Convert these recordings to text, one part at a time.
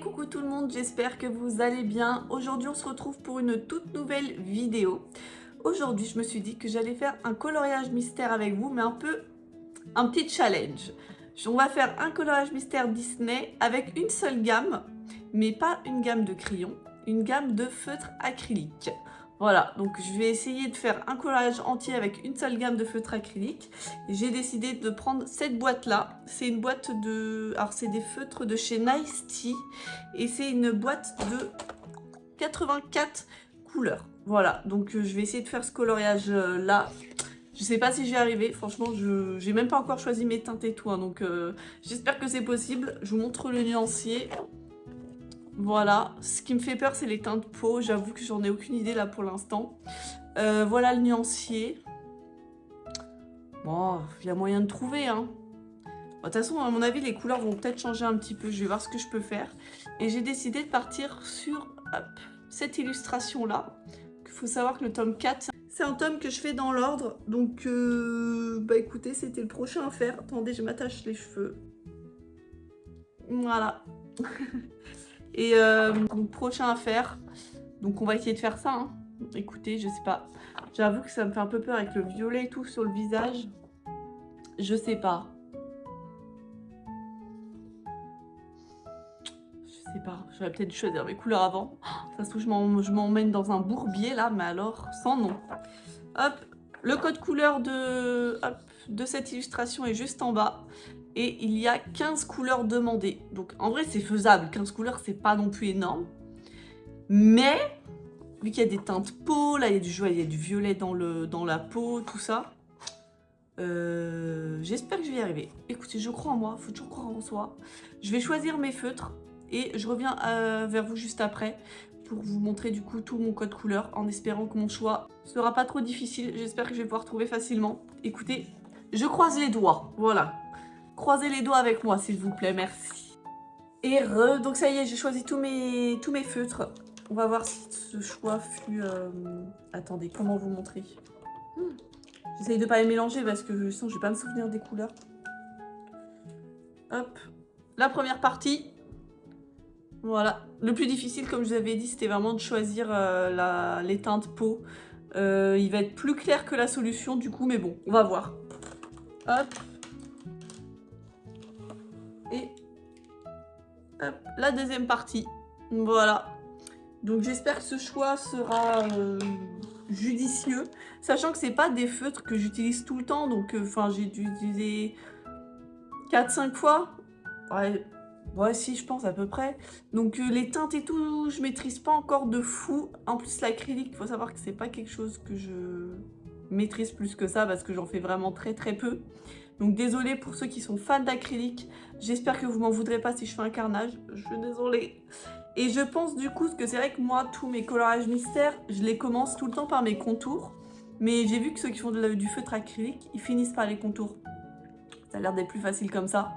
Coucou tout le monde, j'espère que vous allez bien. Aujourd'hui on se retrouve pour une toute nouvelle vidéo. Aujourd'hui je me suis dit que j'allais faire un coloriage mystère avec vous, mais un petit challenge. On va faire un coloriage mystère Disney avec une seule gamme, mais pas une gamme de crayons, une gamme de feutres acryliques. Voilà, donc je vais essayer de faire un coloriage entier avec une seule gamme de feutres acryliques. J'ai décidé de prendre cette boîte-là. C'est une boîte de... Alors, c'est des feutres de chez Nice Tea. Et c'est une boîte de 84 couleurs. Voilà, donc je vais essayer de faire ce coloriage-là. Je sais pas si j'y arriver. Franchement, j'ai même pas encore choisi mes teintes et tout. Hein, donc, j'espère que c'est possible. Je vous montre le nuancier. Voilà, ce qui me fait peur, c'est les teintes peau. J'avoue que j'en ai aucune idée là pour l'instant. Voilà le nuancier. Bon, il y a moyen de trouver, hein. De toute façon, à mon avis, les couleurs vont peut-être changer un petit peu. Je vais voir ce que je peux faire. Et j'ai décidé de partir sur cette illustration-là. Il faut savoir que le tome 4, c'est un tome que je fais dans l'ordre. Donc, bah écoutez, c'était le prochain à faire. Attendez, je m'attache les cheveux. Voilà. Et donc prochain à faire, donc on va essayer de faire ça, hein. Écoutez, je sais pas, j'avoue que ça me fait un peu peur avec le violet et tout sur le visage, je sais pas, j'aurais peut-être dû choisir mes couleurs avant, ça se trouve je m'emmène dans un bourbier là, mais alors sans nom. Hop, le code couleur de cette illustration est juste en bas. Et il y a 15 couleurs demandées. Donc en vrai c'est faisable, 15 couleurs c'est pas non plus énorme. Mais, vu qu'il y a des teintes peau, là il y a du joie, il y a du violet dans la peau, tout ça. J'espère que je vais y arriver. Écoutez, je crois en moi, faut toujours croire en soi. Je vais choisir mes feutres et je reviens vers vous juste après pour vous montrer du coup tout mon code couleur en espérant que mon choix sera pas trop difficile. J'espère que je vais pouvoir trouver facilement. Écoutez, je croise les doigts, voilà. Croisez les doigts avec moi, s'il vous plaît, merci. Et donc ça y est, j'ai choisi tous mes feutres. On va voir si ce choix fut... Attendez, comment vous montrer? J'essaye de pas les mélanger parce que je sens que je vais pas me souvenir des couleurs. Hop. La première partie. Voilà. Le plus difficile, comme je vous avais dit, c'était vraiment de choisir les teintes peau. Il va être plus clair que la solution, du coup, mais bon, on va voir. Hop. Et hop, la deuxième partie. Voilà. Donc j'espère que ce choix sera judicieux. Sachant que c'est pas des feutres que j'utilise tout le temps. Donc j'ai dû utiliser 4-5 fois. Ouais, si, je pense à peu près. Donc les teintes et tout, je maîtrise pas encore de fou. En plus l'acrylique, il faut savoir que c'est pas quelque chose que je maîtrise plus que ça. Parce que j'en fais vraiment très peu. Donc désolée pour ceux qui sont fans d'acrylique, j'espère que vous m'en voudrez pas si je fais un carnage, je suis désolée. Et je pense du coup que c'est vrai que moi, tous mes colorages mystères, je les commence tout le temps par mes contours. Mais j'ai vu que ceux qui font du feutre acrylique, ils finissent par les contours. Ça a l'air d'être plus facile comme ça.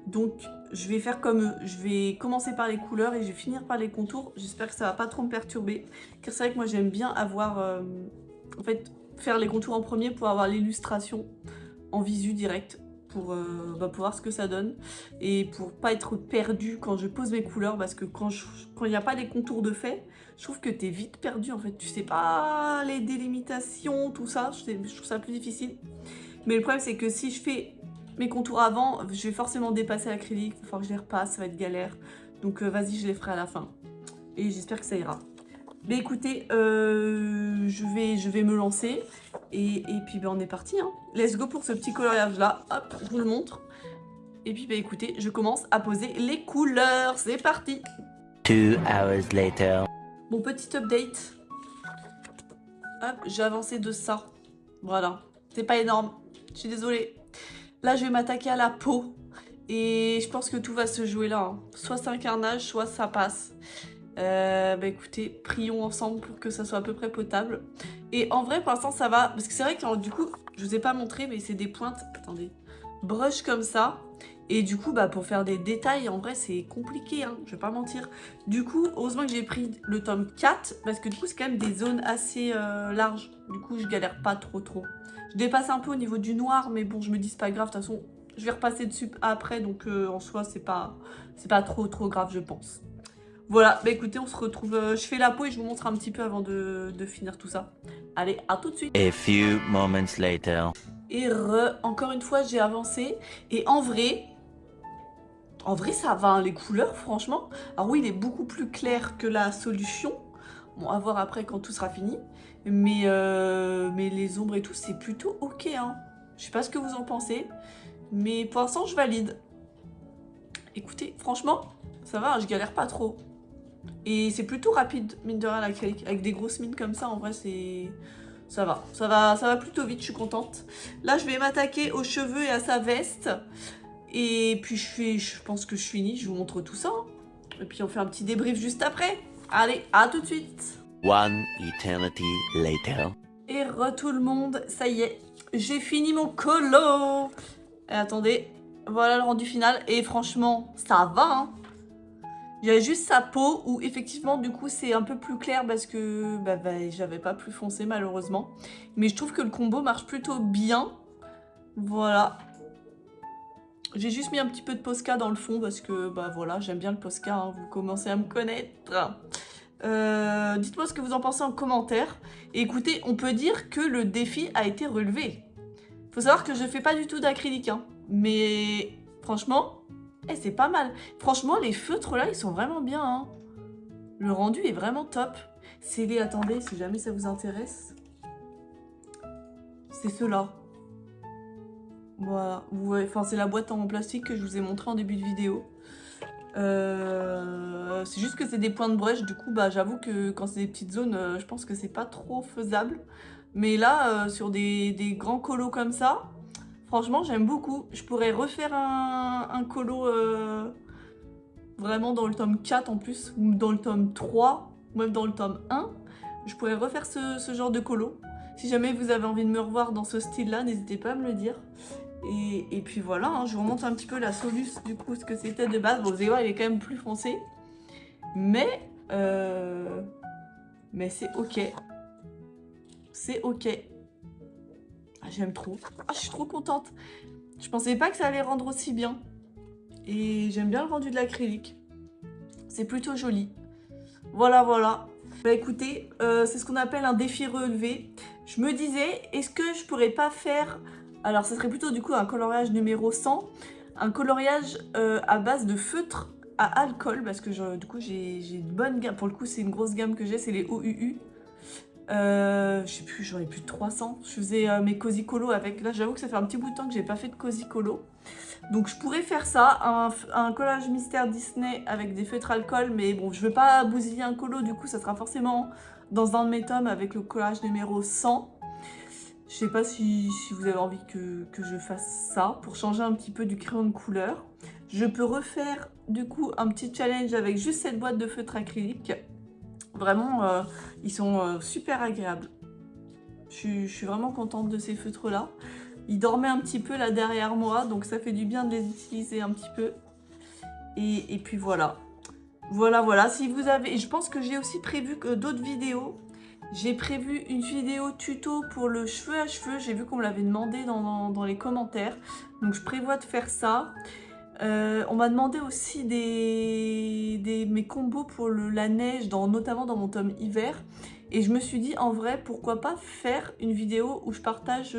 Donc je vais faire comme eux, je vais commencer par les couleurs et je vais finir par les contours. J'espère que ça va pas trop me perturber. Car c'est vrai que moi j'aime bien avoir, en fait, faire les contours en premier pour avoir l'illustration en visu direct pour voir ce que ça donne et pour pas être perdu quand je pose mes couleurs parce que quand il n'y a pas les contours de fait, je trouve que t'es vite perdu en fait, tu sais pas les délimitations, tout ça, je trouve ça plus difficile. Mais le problème c'est que si je fais mes contours avant, je vais forcément dépasser l'acrylique, il va falloir que je les repasse, ça va être galère. Donc vas-y, je les ferai à la fin et j'espère que ça ira. Mais écoutez, je vais me lancer et puis on est parti, hein. Let's go pour ce petit coloriage là, hop, je vous le montre. Et puis écoutez, je commence à poser les couleurs, c'est parti. 2 hours later. Bon, petit update. Hop, j'ai avancé de ça, voilà, c'est pas énorme, je suis désolée. Là je vais m'attaquer à la peau et je pense que tout va se jouer là, hein. Soit c'est un carnage, soit ça passe. Écoutez, prions ensemble pour que ça soit à peu près potable. Et en vrai, pour l'instant, ça va. Parce que c'est vrai que du coup, je vous ai pas montré, mais c'est des pointes, attendez, brush comme ça. Et du coup, pour faire des détails, en vrai, c'est compliqué, hein, je vais pas mentir. Du coup, heureusement que j'ai pris le tome 4, parce que du coup, c'est quand même des zones assez larges. Du coup, je galère pas trop. Je dépasse un peu au niveau du noir, mais bon, je me dis, c'est pas grave, de toute façon, je vais repasser dessus après, donc en soi, c'est pas trop grave, je pense. Voilà, bah écoutez, on se retrouve, je fais la peau et je vous montre un petit peu avant de finir tout ça. Allez, à tout de suite. A few moments later. Et encore une fois, j'ai avancé. Et en vrai, ça va, hein, les couleurs, franchement. Alors oui, il est beaucoup plus clair que la solution. Bon, à voir après quand tout sera fini. Mais les ombres et tout, c'est plutôt ok, hein. Je sais pas ce que vous en pensez. Mais pour l'instant, je valide. Écoutez, franchement, ça va, hein, je galère pas trop. Et c'est plutôt rapide, mine de rien, l'acrylique. Avec des grosses mines comme ça, en vrai, c'est... Ça va plutôt vite, je suis contente. Là, je vais m'attaquer aux cheveux et à sa veste. Et puis, je pense que je finis, je vous montre tout ça. Et puis, on fait un petit débrief juste après. Allez, à tout de suite. One eternity later. Et tout le monde, ça y est, j'ai fini mon colo. Et attendez, voilà le rendu final. Et franchement, ça va, hein. Il y a juste sa peau où effectivement du coup c'est un peu plus clair parce que j'avais pas plus foncé malheureusement. Mais je trouve que le combo marche plutôt bien. Voilà. J'ai juste mis un petit peu de Posca dans le fond parce que voilà, j'aime bien le Posca, hein, vous commencez à me connaître. Dites-moi ce que vous en pensez en commentaire. Et écoutez, on peut dire que le défi a été relevé. Faut savoir que je fais pas du tout d'acrylique, hein, mais franchement... c'est pas mal. Franchement, les feutres là, ils sont vraiment bien, hein. Le rendu est vraiment top. C'est les, attendez, si jamais ça vous intéresse. C'est ceux-là. Voilà. Enfin, c'est la boîte en plastique que je vous ai montré en début de vidéo. C'est juste que c'est des points de brèche. Du coup, j'avoue que quand c'est des petites zones, je pense que c'est pas trop faisable. Mais là, sur des grands colos comme ça... Franchement, j'aime beaucoup. Je pourrais refaire un colo vraiment dans le tome 4 en plus, ou dans le tome 3, ou même dans le tome 1. Je pourrais refaire ce genre de colo. Si jamais vous avez envie de me revoir dans ce style-là, n'hésitez pas à me le dire. Et puis voilà, hein, je vous remonte un petit peu la Solus, du coup, ce que c'était de base. Bon, vous allez voir, il est quand même plus foncé. Mais c'est ok. C'est ok. J'aime trop. Je suis trop contente. Je pensais pas que ça allait rendre aussi bien. Et j'aime bien le rendu de l'acrylique. C'est plutôt joli. Voilà, voilà. Écoutez, c'est ce qu'on appelle un défi relevé. Je me disais, est-ce que je pourrais pas faire... Alors, ça serait plutôt du coup un coloriage numéro 100. Un coloriage à base de feutre à alcool. Parce que du coup, j'ai une bonne gamme. Pour le coup, c'est une grosse gamme que j'ai. C'est les OUU. Je sais plus, j'en ai plus de 300. Je faisais mes cozy colo avec... Là, j'avoue que ça fait un petit bout de temps que j'ai pas fait de cozy colo. Donc, je pourrais faire ça, un collage mystère Disney avec des feutres alcool. Mais bon, je veux pas bousiller un colo. Du coup, ça sera forcément dans un de mes tomes avec le collage numéro 100. Je sais pas si vous avez envie que je fasse ça pour changer un petit peu du crayon de couleur. Je peux refaire, du coup, un petit challenge avec juste cette boîte de feutre acrylique. Vraiment, ils sont super agréables. Je suis vraiment contente de ces feutres-là. Ils dormaient un petit peu là derrière moi, donc ça fait du bien de les utiliser un petit peu. Et puis voilà. Voilà, voilà. Si vous avez... Je pense que j'ai aussi prévu d'autres vidéos. J'ai prévu une vidéo tuto pour le cheveu à cheveux. J'ai vu qu'on me l'avait demandé dans les commentaires. Donc je prévois de faire ça. On m'a demandé aussi mes combos pour la neige, notamment dans mon tome hiver. Et je me suis dit, en vrai, pourquoi pas faire une vidéo où je partage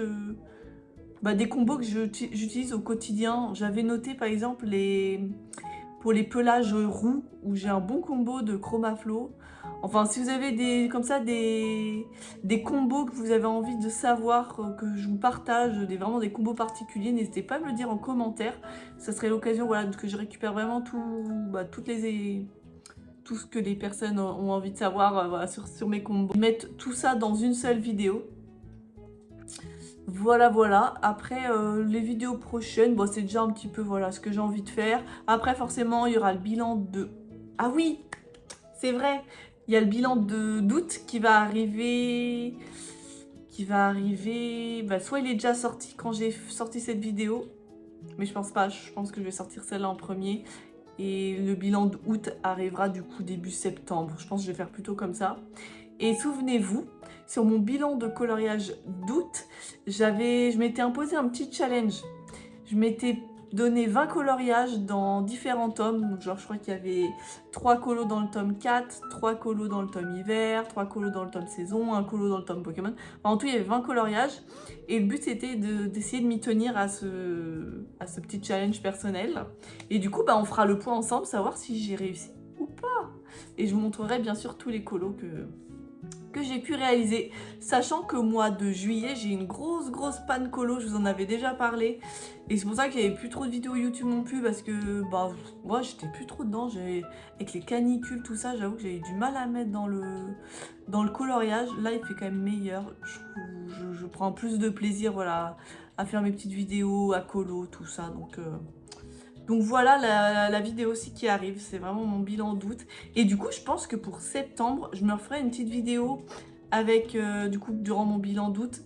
des combos que j'utilise au quotidien. J'avais noté par exemple pour les pelages roux, où j'ai un bon combo de Chromaflow. Enfin, si vous avez des combos que vous avez envie de savoir, que je vous partage, vraiment des combos particuliers, n'hésitez pas à me le dire en commentaire. Ça serait l'occasion, voilà, que je récupère vraiment tout ce que les personnes ont envie de savoir voilà, sur mes combos. Mettre tout ça dans une seule vidéo. Voilà, voilà. Après, les vidéos prochaines, c'est déjà un petit peu voilà, ce que j'ai envie de faire. Après, forcément, il y aura le bilan de... Ah oui, c'est vrai. Il y a le bilan d'août qui va arriver... soit il est déjà sorti quand j'ai sorti cette vidéo. Mais je pense pas. Je pense que je vais sortir celle-là en premier. Et le bilan d'août arrivera du coup début septembre. Je pense que je vais faire plutôt comme ça. Et souvenez-vous, sur mon bilan de coloriage d'août, je m'étais imposé un petit challenge. Je m'étais donné 20 coloriages dans différents tomes. Donc, genre, je crois qu'il y avait 3 colos dans le tome 4, 3 colos dans le tome hiver, 3 colos dans le tome saison, 1 colo dans le tome Pokémon. Enfin, en tout, il y avait 20 coloriages. Et le but, c'était d'essayer de m'y tenir à ce petit challenge personnel. Et du coup, bah, on fera le point ensemble, savoir si j'ai réussi ou pas. Et je vous montrerai bien sûr tous les colos que j'ai pu réaliser, sachant que mois de juillet j'ai une grosse panne colo, je vous en avais déjà parlé, et c'est pour ça qu'il n'y avait plus trop de vidéos YouTube non plus, parce que bah moi j'étais plus trop dedans, avec les canicules tout ça, j'avoue que j'avais du mal à mettre dans le coloriage. Là il fait quand même meilleur, je prends plus de plaisir, voilà, à faire mes petites vidéos à colo, tout ça, donc voilà la vidéo aussi qui arrive, c'est vraiment mon bilan d'août. Et du coup, je pense que pour septembre, je me referai une petite vidéo avec, du coup, durant mon bilan d'août,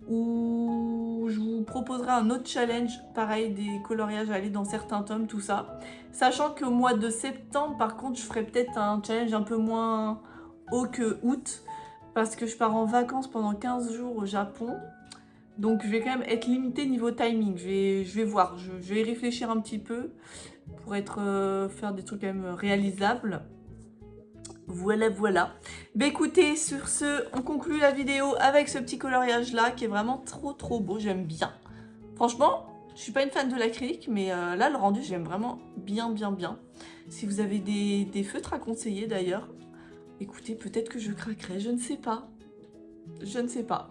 où je vous proposerai un autre challenge, pareil, des coloriages à aller dans certains tomes, tout ça. Sachant qu'au mois de septembre, par contre, je ferai peut-être un challenge un peu moins haut que août, parce que je pars en vacances pendant 15 jours au Japon. Donc je vais quand même être limitée niveau timing, je vais voir, je vais réfléchir un petit peu pour faire des trucs quand même réalisables. Voilà. Bah écoutez, sur ce, on conclut la vidéo avec ce petit coloriage là qui est vraiment trop beau, j'aime bien. Franchement, je suis pas une fan de l'acrylique, mais là le rendu j'aime vraiment bien. Si vous avez des feutres à conseiller d'ailleurs, écoutez, peut-être que je craquerai, je ne sais pas.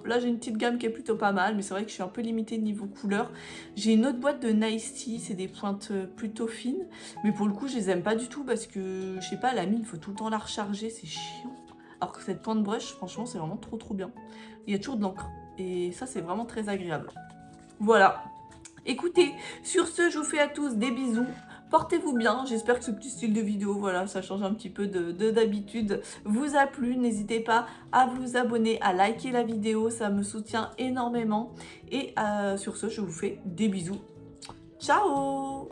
Là, j'ai une petite gamme qui est plutôt pas mal, mais c'est vrai que je suis un peu limitée niveau couleur. J'ai une autre boîte de Nice Tea, c'est des pointes plutôt fines. Mais pour le coup, je les aime pas du tout parce que, je sais pas, la mine, il faut tout le temps la recharger, c'est chiant. Alors que cette pointe brush, franchement, c'est vraiment trop bien. Il y a toujours de l'encre. Et ça, c'est vraiment très agréable. Voilà. Écoutez, sur ce, je vous fais à tous des bisous. Portez-vous bien, j'espère que ce petit style de vidéo, voilà, ça change un petit peu d'habitude, vous a plu. N'hésitez pas à vous abonner, à liker la vidéo, ça me soutient énormément. Et sur ce, je vous fais des bisous. Ciao!